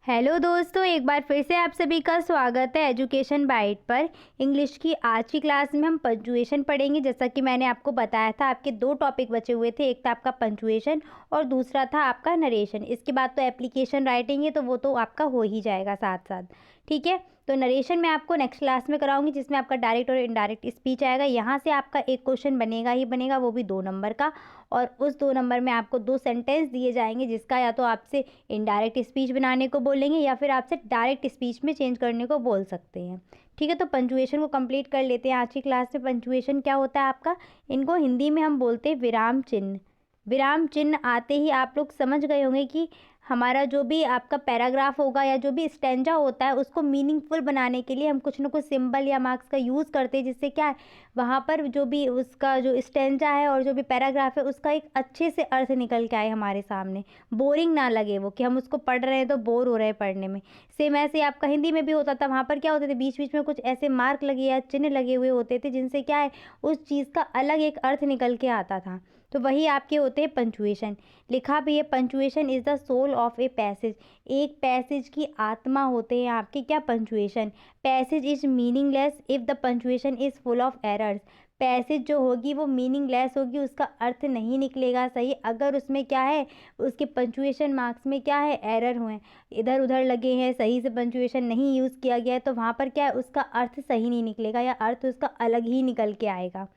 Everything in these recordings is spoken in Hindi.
हेलो दोस्तों, एक बार फिर से आप सभी का स्वागत है एजुकेशन बाइट पर। इंग्लिश की आज की क्लास में हम पंचुएशन पढ़ेंगे। जैसा कि मैंने आपको बताया था, आपके दो टॉपिक बचे हुए थे, एक था आपका पंचुएशन और दूसरा था आपका नरेशन। इसके बाद तो एप्लीकेशन राइटिंग है, तो वो तो आपका हो ही जाएगा साथ साथ। ठीक है, तो नरेशन मैं आपको नेक्स्ट क्लास में कराऊंगी, जिसमें आपका डायरेक्ट और इनडायरेक्ट स्पीच आएगा। यहाँ से आपका एक क्वेश्चन बनेगा ही बनेगा, वो भी 2 नंबर का। और उस 2 नंबर में आपको 2 सेंटेंस दिए जाएंगे, जिसका या तो आपसे इनडायरेक्ट स्पीच बनाने को बोलेंगे या फिर आपसे डायरेक्ट स्पीच में चेंज करने को बोल सकते हैं। ठीक है, तो पंचुएशन को कंप्लीट कर लेते हैं। आज की क्लास में पंचुएशन क्या होता है आपका, इनको हिंदी में हम बोलते हैं विराम चिन्ह। विराम चिन्ह आते ही आप लोग समझ गए होंगे कि हमारा जो भी आपका पैराग्राफ होगा या जो भी स्टैंजा होता है, उसको मीनिंगफुल बनाने के लिए हम कुछ ना कुछ सिंबल या मार्क्स का यूज़ करते हैं, जिससे क्या है, वहाँ पर जो भी उसका जो स्टैंजा है और जो भी पैराग्राफ है, उसका एक अच्छे से अर्थ निकल के आए हमारे सामने, बोरिंग ना लगे वो, कि हम उसको पढ़ रहे हैं तो बोर हो रहे हैं पढ़ने में। सेम ऐसे आपका हिंदी में भी होता था। वहाँ पर क्या होते थे, बीच बीच में कुछ ऐसे मार्क लगे या चिन्ह लगे हुए होते थे, जिनसे क्या है, उस चीज़ का अलग एक अर्थ निकल के आता था। तो वही आपके होते हैं पंचुएशन। लिखा भी है, punctuation is the soul of a passage. एक पैसेज की आत्मा होते हैं आपके क्या, punctuation. Passage is meaningless if the punctuation is full of errors. Passage जो होगी वो मीनिंगलेस होगी, उसका अर्थ नहीं निकलेगा सही, अगर उसमें क्या है, उसके पंचुएशन मार्क्स में क्या है, एरर हुए, इधर उधर लगे हैं, सही से पंचुएशन नहीं यूज़ किया गया है, तो वहाँ पर क्या है, उसका अर्थ सही नहीं निकलेगा या अर्थ उसका अलग ही निकल के आएगा।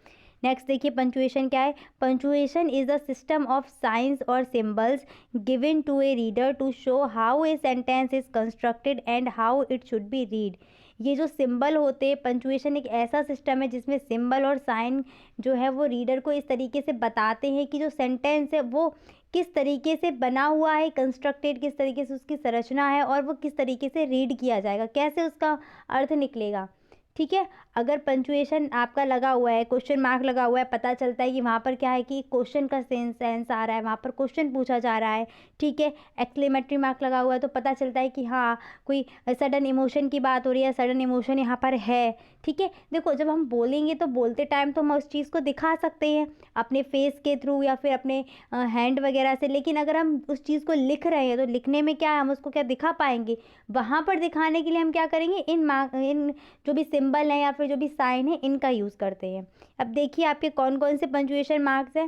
नेक्स्ट देखिए, पंचुएशन क्या है। Punctuation is the system of signs और symbols given to a reader to show how a sentence is constructed and how it should be read. ये जो सिंबल होते हैं, पंचुएशन एक ऐसा सिस्टम है जिसमें सिंबल और साइन जो है वो रीडर को इस तरीके से बताते हैं कि जो सेंटेंस है वो किस तरीके से बना हुआ है, कंस्ट्रक्टेड किस तरीके से उसकी संरचना है, और वो किस तरीके से रीड किया जाएगा, कैसे उसका अर्थ निकलेगा। ठीक है, अगर पंचुएशन आपका लगा हुआ है, क्वेश्चन मार्क लगा हुआ है, पता चलता है कि वहाँ पर क्या है कि क्वेश्चन का सेंस आ रहा है, वहाँ पर क्वेश्चन पूछा जा रहा है। ठीक है, एक्सक्लेमेटरी मार्क लगा हुआ है, तो पता चलता है कि हाँ, कोई सडन इमोशन की बात हो रही है, सडन इमोशन यहाँ पर है। ठीक है, देखो, जब हम बोलेंगे तो बोलते टाइम तो हम उस चीज़ को दिखा सकते हैं अपने फेस के थ्रू या फिर अपने हैंड वगैरह से, लेकिन अगर हम उस चीज़ को लिख रहे हैं तो लिखने में क्या है, हम उसको क्या दिखा पाएंगे। वहाँ पर दिखाने के लिए हम क्या करेंगे, इन जो भी सिंबल है या फिर जो भी साइन है, इनका यूज़ करते हैं। अब देखिए आपके कौन कौन से पंचुएशन मार्क्स हैं।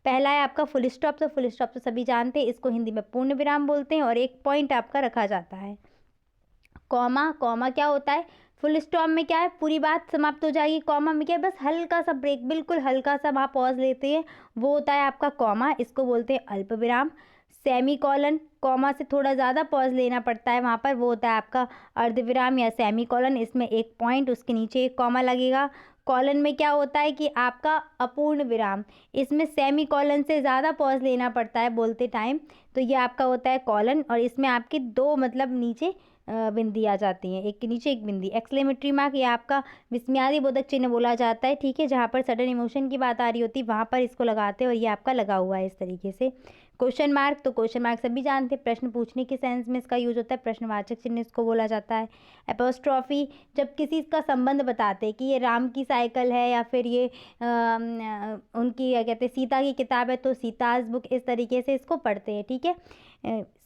पहला है आपका फुल स्टॉप। तो फुल स्टॉप तो सभी जानते हैं, इसको हिंदी में पूर्ण विराम बोलते हैं, और एक पॉइंट आपका रखा जाता है। कॉमा, कॉमा क्या होता है, फुल स्टॉप में क्या है, पूरी बात समाप्त हो जाएगी। कॉमा में क्या है, बस हल्का सा ब्रेक, बिल्कुल हल्का सा वहाँ पॉज लेते हैं, वो होता है आपका कॉमा, इसको बोलते हैं अल्प विराम। सेमी कॉलन, कॉमा से थोड़ा ज़्यादा पॉज लेना पड़ता है वहाँ पर, वो होता है आपका अर्धविराम या सेमी कॉलन। इसमें एक पॉइंट, उसके नीचे एक कॉमा लगेगा। कॉलन में क्या होता है कि आपका अपूर्ण विराम, इसमें सेमी कॉलन से ज़्यादा पॉज लेना पड़ता है बोलते टाइम, तो ये आपका होता है कॉलन, और इसमें आपके दो मतलब नीचे बिंदी आ जाती हैं, एक के नीचे एक बिंदी। एक्सक्लेमेटरी मार्क ये आपका विस्मयादि बोधक चिन्ह बोला जाता है। ठीक है, जहाँ पर सडन इमोशन की बात आ रही होती है वहाँ पर इसको लगाते हैं, और ये आपका लगा हुआ है इस तरीके से। क्वेश्चन मार्क, तो क्वेश्चन मार्क सभी जानते हैं, प्रश्न पूछने के सेंस में इसका यूज होता है, प्रश्नवाचक चिन्ह इसको बोला जाता है। एपोस्ट्रॉफी, जब किसी का संबंध बताते हैं कि ये राम की साइकिल है या फिर ये उनकी क्या कहते हैं, सीता की किताब है, तो सीताज बुक, इस तरीके से इसको पढ़ते हैं। ठीक है,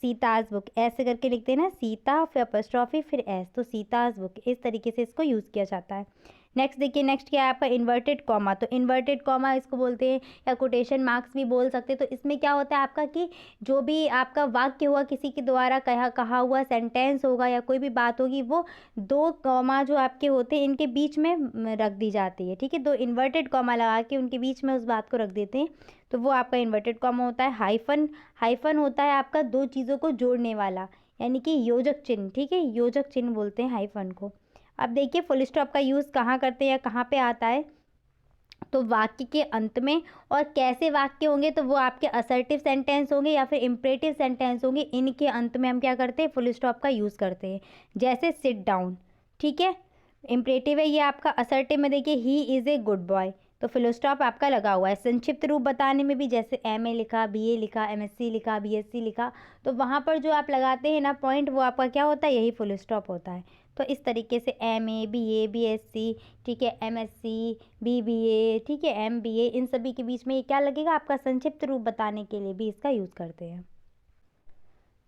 सीताज बुक ऐसे करके लिखते हैं ना, सीता फिर एपोस्ट्रॉफी फिर एस, तो सीताज बुक, इस तरीके से इसको यूज़ किया जाता है। नेक्स्ट देखिए, नेक्स्ट क्या है आपका इन्वर्टेड कॉमा। तो इन्वर्टेड कॉमा इसको बोलते हैं, या कोटेशन मार्क्स भी बोल सकते हैं। तो इसमें क्या होता है आपका कि जो भी आपका वाक्य हुआ, किसी के द्वारा कहा हुआ सेंटेंस होगा या कोई भी बात होगी, वो 2 कॉमा जो आपके होते हैं इनके बीच में रख दी जाती है। ठीक है, 2 इन्वर्टेड कॉमा लगा के उनके बीच में उस बात को रख देते हैं, तो वो आपका इन्वर्टेड कॉमा होता है। हाइफन, हाइफन होता है आपका 2 चीज़ों को जोड़ने वाला, यानी कि योजक चिन्ह। ठीक है, योजक चिन्ह बोलते हैं हाइफन को। अब देखिए, फुल स्टॉप का यूज़ कहाँ करते हैं या कहाँ पे आता है, तो वाक्य के अंत में। और कैसे वाक्य होंगे, तो वो आपके असर्टिव सेंटेंस होंगे या फिर इम्परेटिव सेंटेंस होंगे, इनके अंत में हम क्या करते हैं, फुल स्टॉप का यूज़ करते हैं। जैसे सिट डाउन, ठीक है, इम्परेटिव है ये आपका। असर्टिव में देखिए, he is a good boy, तो फुल स्टॉप आपका लगा हुआ है। संक्षिप्त रूप बताने में भी, जैसे एमए लिखा, बीए लिखा, एमएससी लिखा, बीएससी लिखा, तो वहाँ पर जो आप लगाते हैं ना पॉइंट, वो आपका क्या होता है, यही फुल स्टॉप होता है। तो इस तरीके से एमए, बीए, बीएससी, ठीक है, एमएससी, बीबीए, ठीक है, एमबीए, इन सभी के बीच में ये क्या लगेगा आपका, संक्षिप्त रूप बताने के लिए भी इसका यूज़ करते हैं।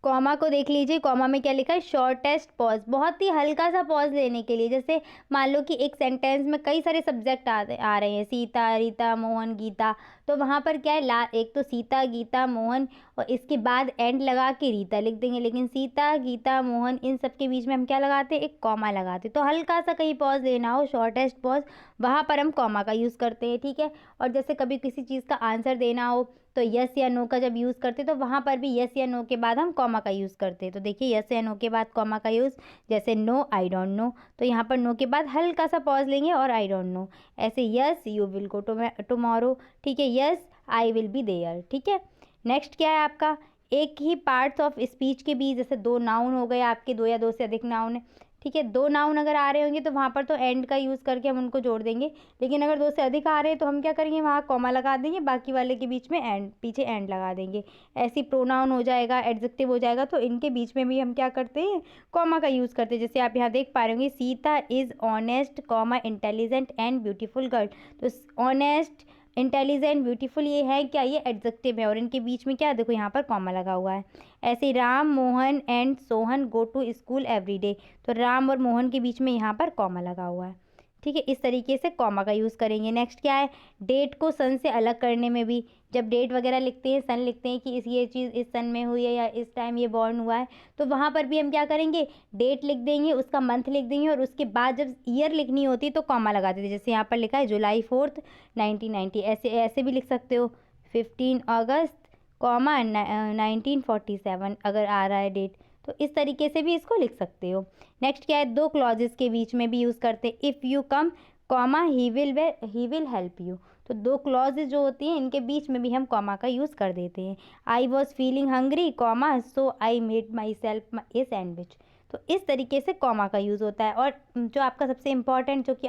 कॉमा को देख लीजिए, कॉमा में क्या लिखा है, शॉर्टेस्ट पॉज, बहुत ही हल्का सा पॉज लेने के लिए। जैसे मान लो कि एक सेंटेंस में कई सारे सब्जेक्ट आ रहे हैं, सीता, रीता, मोहन, गीता, तो वहाँ पर क्या है, एक तो सीता, गीता, मोहन, और इसके बाद एंड लगा के रीता लिख देंगे। लेकिन सीता, गीता, मोहन, इन सब के बीच में हम क्या लगाते हैं, एक कॉमा लगाते। तो हल्का सा कहीं पॉज लेना हो, शॉर्टेस्ट पॉज, वहाँ पर हम कॉमा का यूज़ करते हैं, ठीक है। और जैसे कभी किसी चीज़ का आंसर देना हो तो यस या नो का जब यूज़ करते तो वहाँ पर भी यस या नो के बाद हम कॉमा का यूज़ करते हैं। तो देखिए यस या नो के बाद कॉमा का यूज़, जैसे नो आई डोंट नो, तो यहाँ पर नो के बाद हल्का सा पॉज लेंगे और आई डोंट नो। ऐसे yes you will go tomorrow, ठीक है, yes I will be there, ठीक है। नेक्स्ट क्या है आपका, एक ही पार्ट्स ऑफ स्पीच के बीच, जैसे दो नाउन हो गए आपके, दो या दो से अधिक नाउन है, ठीक है, दो नाउन अगर आ रहे होंगे तो वहाँ पर तो एंड का यूज़ करके हम उनको जोड़ देंगे। लेकिन अगर दो से अधिक आ रहे हैं तो हम क्या करेंगे, वहाँ कॉमा लगा देंगे, बाकी वाले के बीच में एंड, पीछे एंड लगा देंगे। ऐसी प्रोनाउन हो जाएगा, एडजेक्टिव हो जाएगा, तो इनके बीच में भी हम क्या करते हैं, कॉमा का यूज़ करते हैं। जैसे आप यहाँ देख पा रहे होंगे, Sita is honest, comma intelligent and beautiful girl. तो ऑनेस्ट, इंटेलिजेंट, ब्यूटीफुल, ये है क्या, ये एडजेक्टिव है, और इनके बीच में क्या, देखो यहाँ पर कॉमा लगा हुआ है। ऐसे Ram, Mohan and Sohan go to school every day, तो राम और मोहन के बीच में यहाँ पर कॉमा लगा हुआ है, ठीक है। इस तरीके से कॉमा का यूज़ करेंगे। नेक्स्ट क्या है, डेट को सन से अलग करने में भी, जब डेट वगैरह लिखते हैं, सन लिखते हैं कि ये चीज़ इस सन में हुई है या इस टाइम ये बॉर्न हुआ है, तो वहाँ पर भी हम क्या करेंगे, डेट लिख देंगे, उसका मंथ लिख देंगे, और उसके बाद जब ईयर लिखनी होती है तो कॉमा लगा देते हैं। जैसे यहाँ पर लिखा है जुलाई 4, 1990, ऐसे ऐसे भी लिख सकते हो, 15 अगस्त, कॉमा 1947 अगर आ रहा है डेट, तो इस तरीके से भी इसको लिख सकते हो। नेक्स्ट क्या है, दो क्लॉजेस के बीच में भी यूज़ करते हैं, if you come, comma he will help you, तो दो क्लॉजेज जो होती हैं इनके बीच में भी हम कॉमा का यूज़ कर देते हैं। I was feeling hungry, comma so I made my self a sandwich, तो इस तरीके से कॉमा का यूज़ होता है। और जो आपका सबसे इम्पॉर्टेंट, जो कि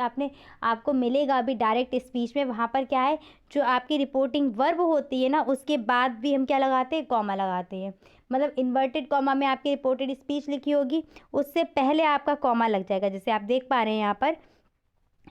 आपको मिलेगा अभी डायरेक्ट स्पीच में, वहाँ पर क्या है, जो आपकी रिपोर्टिंग वर्ब होती है ना, उसके बाद भी हम क्या लगाते हैं, कॉमा लगाते हैं। मतलब इन्वर्टेड कॉमा में आपकी रिपोर्टेड स्पीच लिखी होगी, उससे पहले आपका कॉमा लग जाएगा। जैसे आप देख पा रहे हैं यहाँ पर,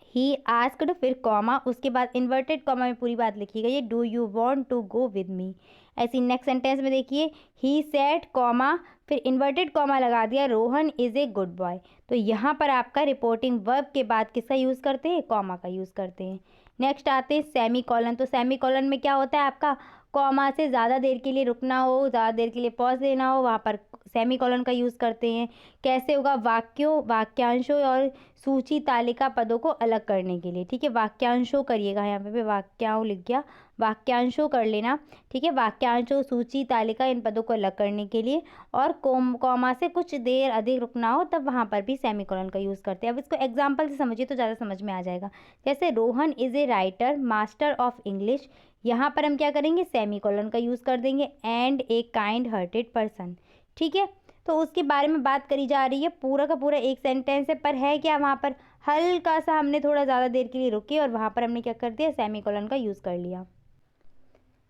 ही आस्क्ड, फिर कॉमा, उसके बाद इन्वर्टेड कॉमा में पूरी बात लिखी गई है, do you want to go with me. ऐसी नेक्स्ट सेंटेंस में देखिए, ही सेड, कॉमा, फिर इन्वर्टेड कॉमा लगा दिया, Rohan is a good boy. तो यहाँ पर आपका रिपोर्टिंग वर्ब के बाद किसका यूज़ करते हैं, कॉमा का यूज़ करते हैं। नेक्स्ट आते हैं सेमी कॉलन। तो सेमी कॉलन में क्या होता है आपका, कॉमा से ज़्यादा देर के लिए रुकना हो, ज़्यादा देर के लिए पॉज लेना हो, वहाँ पर सेमी कॉलन का यूज़ करते हैं। कैसे होगा, वाक्यों, वाक्यांशों और सूची तालिका पदों को अलग करने के लिए, ठीक है। वाक्यांशों करिएगा, यहाँ पे भी वाक्यांश लिख गया, वाक्यांशों कर लेना, ठीक है। वाक्यांशों, सूची, तालिका, इन पदों को अलग करने के लिए, और कॉमा से कुछ देर अधिक रुकना हो तब वहाँ पर भी सेमीकोलन का यूज़ करते हैं। अब इसको एग्जाम्पल से समझिए तो ज़्यादा समझ में आ जाएगा। जैसे Rohan is a writer, master of English, यहाँ पर हम क्या करेंगे, सेमीकोलन का यूज़ कर देंगे, and a kind hearted person, ठीक है। तो उसके बारे में बात करी जा रही है, पूरा का पूरा एक सेंटेंस है, पर है क्या, वहाँ पर हल्का सा हमने थोड़ा ज़्यादा देर के लिए रुके और वहाँ पर हमने क्या कर दिया, सेमीकोलन का यूज़ कर लिया,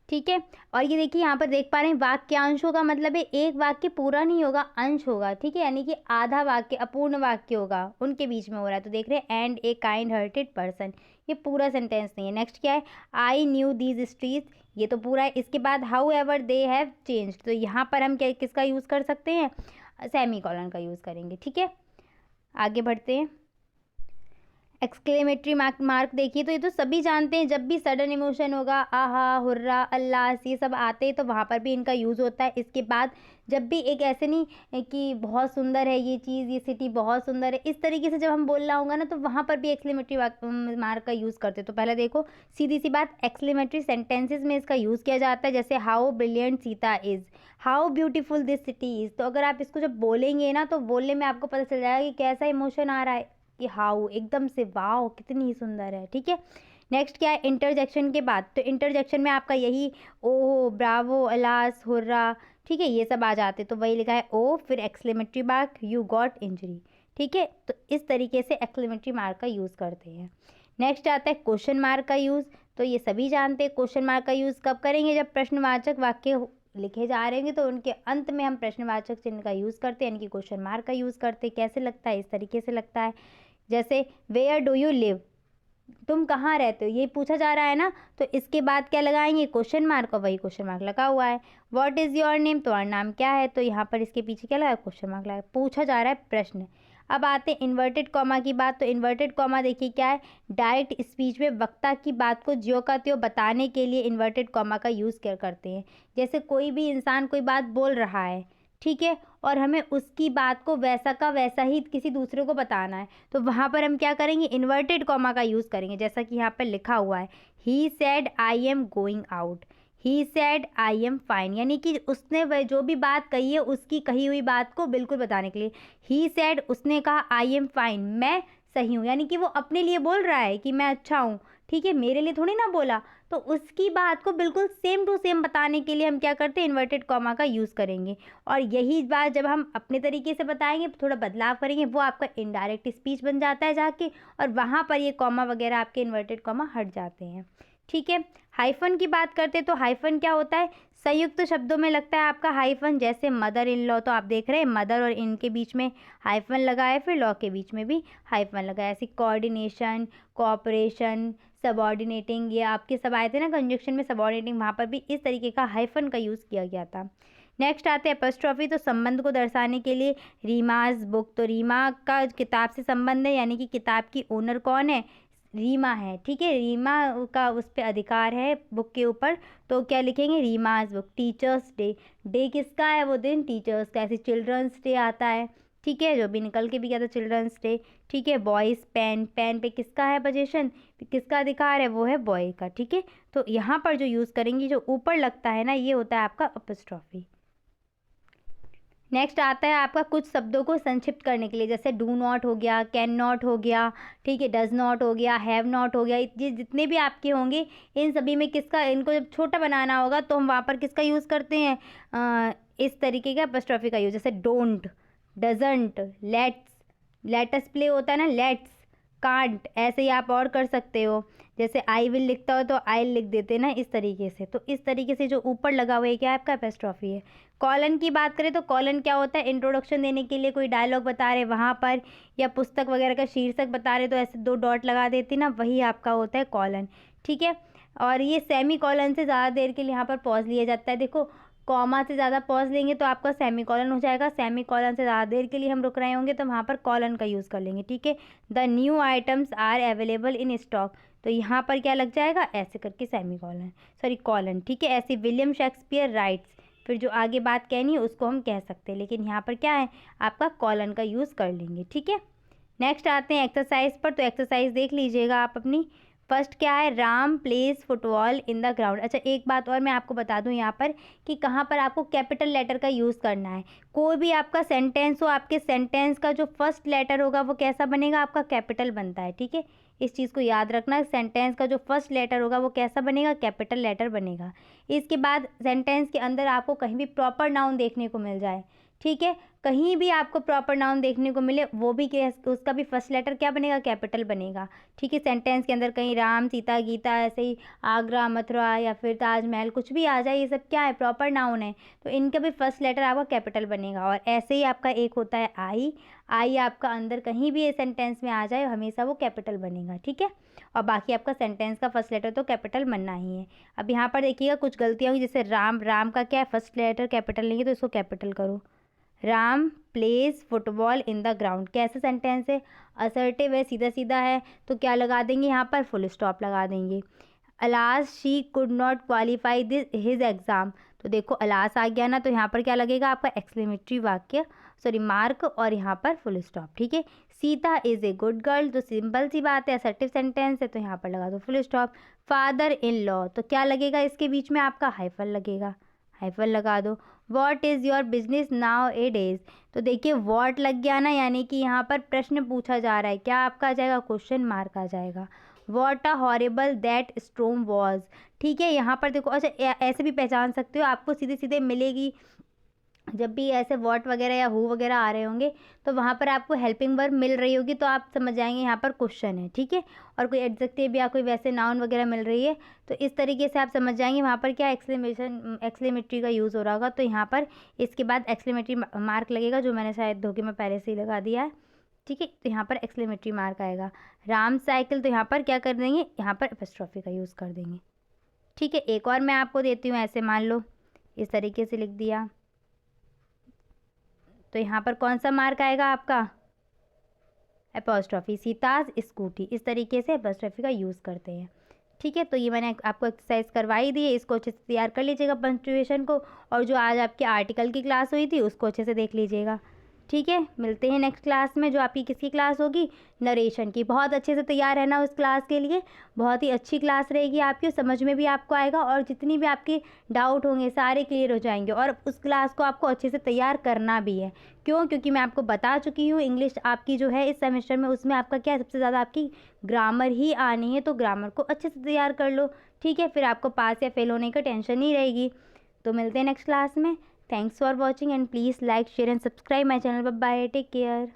ठीक है। और ये देखिए यहाँ पर देख पा रहे हैं, वाक्यांशों का मतलब है एक वाक्य पूरा नहीं होगा, अंश होगा, ठीक है, यानी कि आधा वाक्य, अपूर्ण वाक्य होगा, उनके बीच में हो रहा है। तो देख रहे हैं, and a kind hearted person, ये पूरा सेंटेंस नहीं है। नेक्स्ट क्या है, आई न्यू दीज स्ट्रीट्स, ये तो पूरा है। इसके बाद how ever they have changed, तो यहाँ पर हम क्या, किसका यूज़ कर सकते हैं, सेमी कॉलन का यूज़ करेंगे, ठीक है। आगे बढ़ते हैं। एक्सक्लेमेटरी मार्क देखिए, तो ये तो सभी जानते हैं, जब भी सडन इमोशन होगा, आहा, हुर्रा, अल्लाह, ये सब आते हैं तो वहाँ पर भी इनका यूज़ होता है। इसके बाद जब भी एक ऐसे नहीं कि बहुत सुंदर है ये चीज़, ये सिटी बहुत सुंदर है, इस तरीके से जब हम बोलना होगा ना, तो वहाँ पर भी एक्सक्लेमेटरी मार्क का यूज़ करते हैं। तो पहले देखो, सीधी सी बात, एक्सक्लेमेटरी सेंटेंसेस में इसका यूज़ किया जाता है। जैसे how brilliant Sita is, how beautiful this city is, तो अगर आप इसको जब बोलेंगे ना, तो बोलने में आपको पता चल जाएगा कि कैसा इमोशन आ रहा है, कि हाउ, एकदम से वाओ कितनी सुंदर है, ठीक है। नेक्स्ट क्या है, इंटरजेक्शन के बाद, तो इंटरजेक्शन में आपका यही ओहो, ब्रावो, अलास, हुर्रा, ठीक है, ये सब आ जाते। तो वही लिखा है ओ, फिर exclamatory mark, you got injury, ठीक है। तो इस तरीके से एक्सक्लेमेटरी मार्क का यूज़ करते हैं। नेक्स्ट आता है क्वेश्चन मार्क का यूज़। तो ये सभी जानते हैं, क्वेश्चन मार्क का यूज़ कब करेंगे, जब प्रश्नवाचक वाक्य लिखे जा रहे हैं तो उनके अंत में हम प्रश्नवाचक चिन्ह का यूज़ करते हैं, यानी कि क्वेश्चन मार्क का यूज़ करते हैं। कैसे लगता है, इस तरीके से लगता है। जैसे वेयर डू यू लिव, तुम कहाँ रहते हो, ये पूछा जा रहा है ना, तो इसके बाद क्या लगाएंगे, क्वेश्चन मार्क, और वही क्वेश्चन मार्क लगा हुआ है। व्हाट इज़ योर नेम, तुम्हारा नाम क्या है, तो यहाँ पर इसके पीछे क्या लगा, क्वेश्चन मार्क लगा, पूछा जा रहा है प्रश्न। अब आते हैं इन्वर्टेड कॉमा की बात। तो इन्वर्टेड कॉमा देखिए क्या है, डायरेक्ट स्पीच में वक्ता की बात को ज्यों का त्यों बताने के लिए इन्वर्टेड कॉमा का यूज़ करते हैं। जैसे कोई भी इंसान कोई बात बोल रहा है, ठीक है, और हमें उसकी बात को वैसा का वैसा ही किसी दूसरे को बताना है, तो वहाँ पर हम क्या करेंगे, इन्वर्टेड कॉमा का यूज़ करेंगे। जैसा कि यहाँ पर लिखा हुआ है, he said I am going out, he said I am fine, यानी कि उसने वह जो भी बात कही है उसकी कही हुई बात को बिल्कुल बताने के लिए। ही सेड, उसने कहा, आई एम फाइन, मैं सही हूँ, यानी कि वो अपने लिए बोल रहा है कि मैं अच्छा हूँ, ठीक है, मेरे लिए थोड़ी ना बोला। तो उसकी बात को बिल्कुल सेम टू सेम बताने के लिए हम क्या करते हैं, इन्वर्टेड कॉमा का यूज़ करेंगे। और यही बात जब हम अपने तरीके से बताएंगे, थोड़ा बदलाव करेंगे, वो आपका इनडायरेक्ट स्पीच बन जाता है जाके, और वहाँ पर ये कॉमा वगैरह आपके इन्वर्टेड कॉमा हट जाते हैं, ठीक है। हाइफन की बात करते हैं, तो हाइफन क्या होता है, संयुक्त शब्दों में लगता है आपका हाइफन। जैसे मदर इन लॉ, तो आप देख रहे हैं मदर और इन के बीच में हाइफन लगा है, फिर लॉ के बीच में भी हाइफन लगा है। ऐसे कोऑर्डिनेशन, कोऑपरेशन, सबऑर्डिनेटिंग, ये आपके सब आए थे ना कंजक्शन में, सबऑर्डिनेटिंग, वहाँ पर भी इस तरीके का हाइफन का यूज़ किया गया था। नेक्स्ट आते हैं एपस्ट्रॉफी। तो संबंध को दर्शाने के लिए रीमाज बुक, तो रीमा का किताब से संबंध है, यानी कि किताब की ओनर कौन है, रीमा है, ठीक है, रीमा का उस पर अधिकार है बुक के ऊपर, तो क्या लिखेंगे, Reema's book. Teachers day, day किसका है, वो दिन टीचर्स का। ऐसे चिल्ड्रंस डे आता है, ठीक है, जो भी निकल के भी गया था चिल्ड्रंस डे, ठीक है। बॉयज़ पेन, पेन पे किसका है पोजीशन, किसका अधिकार है, वो है बॉय का, ठीक है। तो यहाँ पर जो यूज़ करेंगे, जो ऊपर लगता है ना, ये होता है आपका अपस्ट्रॉफी। नेक्स्ट आता है आपका कुछ शब्दों को संक्षिप्त करने के लिए, जैसे डू नॉट हो गया, कैन नॉट हो गया, ठीक है, डज नॉट हो गया, हैव नॉट हो गया, ये जितने भी आपके होंगे, इन सभी में किसका, इनको जब छोटा बनाना होगा तो हम वहाँ पर किसका यूज़ करते हैं, इस तरीके का अपस्ट्रॉफी का यूज़। जैसे don't, doesn't, let's, let's play होता है ना, लेट्स, कांट, ऐसे ही आप और कर सकते हो। जैसे आई विल लिखता हो तो आई लिख देते ना, इस तरीके से। तो इस तरीके से जो ऊपर लगा हुआ है क्या है, आपका एपस्ट्रॉफी है। कॉलन की बात करें तो कॉलन क्या होता है, इंट्रोडक्शन देने के लिए कोई डायलॉग बता रहे वहाँ पर, या पुस्तक वगैरह का शीर्षक बता रहे तो ऐसे 2 डॉट लगा देते ना, वही आपका होता है कॉलन, ठीक है। और ये सेमी कॉलन से ज़्यादा देर के लिए यहाँ पर पॉज लिया जाता है। देखो, कॉमा से ज़्यादा पॉज लेंगे तो आपका सेमी कॉलन हो जाएगा, सेमी कॉलन से ज़्यादा देर के लिए हम रुक रहे होंगे तो वहाँ पर कॉलन का यूज़ कर लेंगे, ठीक है। The new items are available in stock, तो यहाँ पर क्या लग जाएगा, ऐसे करके सेमी कॉलन, सॉरी कॉलन, ठीक है। ऐसे विलियम शेक्सपियर राइट्स, फिर जो आगे बात कहनी है उसको हम कह सकते हैं, लेकिन यहाँ पर क्या है, आपका कॉलन का यूज़ कर लेंगे, ठीक है। नेक्स्ट आते हैं एक्सरसाइज पर। तो एक्सरसाइज देख लीजिएगा आप अपनी। फर्स्ट क्या है, Ram place football in the ground. अच्छा, एक बात और मैं आपको बता दूं यहाँ पर कि कहाँ पर आपको कैपिटल लेटर का यूज़ करना है। कोई भी आपका सेंटेंस हो, आपके सेंटेंस का जो फर्स्ट लेटर होगा वो कैसा बनेगा, आपका कैपिटल बनता है, ठीक है। इस चीज़ को याद रखना, सेंटेंस का जो फर्स्ट लेटर होगा वो कैसा बनेगा, कैपिटल लेटर बनेगा। इसके बाद सेंटेंस के अंदर आपको कहीं भी प्रॉपर नाउन देखने को मिल जाए, ठीक है, कहीं भी आपको प्रॉपर नाउन देखने को मिले, वो भी उसका भी फर्स्ट लेटर क्या बनेगा, कैपिटल बनेगा, ठीक है। सेंटेंस के अंदर कहीं राम, सीता, गीता, ऐसे ही आगरा, मथुरा या फिर ताजमहल कुछ भी आ जाए, ये सब क्या है, प्रॉपर नाउन है, तो इनका भी फर्स्ट लेटर आपका कैपिटल बनेगा। और ऐसे ही आपका एक होता है आई, आई आपका अंदर कहीं भी सेंटेंस में आ जाए हमेशा वो कैपिटल बनेगा, ठीक है। और बाकी आपका सेंटेंस का फर्स्ट लेटर तो कैपिटल बनना ही है। अब यहाँ पर देखिएगा कुछ गलतियाँ होंगी, जैसे राम, राम का क्या है, फर्स्ट लेटर कैपिटल लेंगे तो इसको कैपिटल करो। Ram place football in the ground, कैसा सेंटेंस है, असर्टिव है, सीधा सीधा है, तो क्या लगा देंगे यहाँ पर, फुल स्टॉप लगा देंगे। Alas she could not qualify this his exam, तो देखो अलास आ गया ना, तो यहाँ पर क्या लगेगा आपका, एक्सक्लेमेटरी वाक्य, सॉरी मार्क, और यहाँ पर फुल स्टॉप, ठीक है। Sita is a good girl, तो सिंपल सी बात है, असर्टिव सेंटेंस है, तो यहाँ पर लगा दो full stop. Father in law, तो क्या लगेगा, इसके बीच में आपका हाइफन लगेगा, हाइफन लगा दो। What is your business now A days, तो देखिए वॉट लग गया ना, यानी कि यहाँ पर प्रश्न पूछा जा रहा है, क्या आपका आ जाएगा, क्वेश्चन मार्क आ जाएगा। What a horrible that storm was, ठीक है। यहाँ पर देखो, अच्छा ऐसे भी पहचान सकते हो, आपको सीधे सीधे मिलेगी जब भी ऐसे वॉट वगैरह या हु वगैरह आ रहे होंगे, तो वहाँ पर आपको हेल्पिंग वर्ब मिल रही होगी, तो आप समझ जाएंगे यहाँ पर क्वेश्चन है, ठीक है। और कोई एडजेक्टिव या कोई वैसे नाउन वगैरह मिल रही है, तो इस तरीके से आप समझ जाएंगे वहाँ पर क्या एक्सक्लेमेटरी का यूज़ हो रहा होगा, तो यहाँ पर इसके बाद एक्सक्लेमेटरी मार्क लगेगा, जो मैंने शायद धोखे में पहले से ही लगा दिया है, ठीक है, तो यहाँ पर एक्सक्लेमेटरी मार्क आएगा। राम साइकिल, तो यहाँ पर क्या कर देंगे, यहाँ पर एपॉस्ट्रोफी का यूज़ कर देंगे। ठीक है, एक और मैं आपको देती हूँ, ऐसे मान लो इस तरीके से लिख दिया, तो यहाँ पर कौन सा मार्क आएगा आपका, एपॉस्ट्रोफी। सीताज स्कूटी, इस तरीके से एपॉस्ट्रोफी का यूज़ करते हैं। ठीक है, तो ये मैंने आपको एक्सरसाइज करवाई दी है, इसको अच्छे से तैयार कर लीजिएगा पंक्चुएशन को, और जो आज आपके आर्टिकल की क्लास हुई थी उसको अच्छे से देख लीजिएगा। ठीक है, मिलते हैं नेक्स्ट क्लास में, जो आपकी किसकी क्लास होगी, नरेशन की। बहुत अच्छे से तैयार रहना उस क्लास के लिए, बहुत ही अच्छी क्लास रहेगी आपकी, समझ में भी आपको आएगा, और जितनी भी आपके डाउट होंगे सारे क्लियर हो जाएंगे। और उस क्लास को आपको अच्छे से तैयार करना भी है, क्यों, क्योंकि मैं आपको बता चुकी हूँ इंग्लिश आपकी जो है इस सेमेस्टर में, उसमें आपका क्या है, सबसे ज़्यादा आपकी ग्रामर ही आनी है, तो ग्रामर को अच्छे से तैयार कर लो। ठीक है, फिर आपको पास या फेल होने का टेंशन नहीं रहेगी। तो मिलते हैं नेक्स्ट क्लास में। Thanks for watching and please like, share and subscribe my channel. Bye bye. Take care.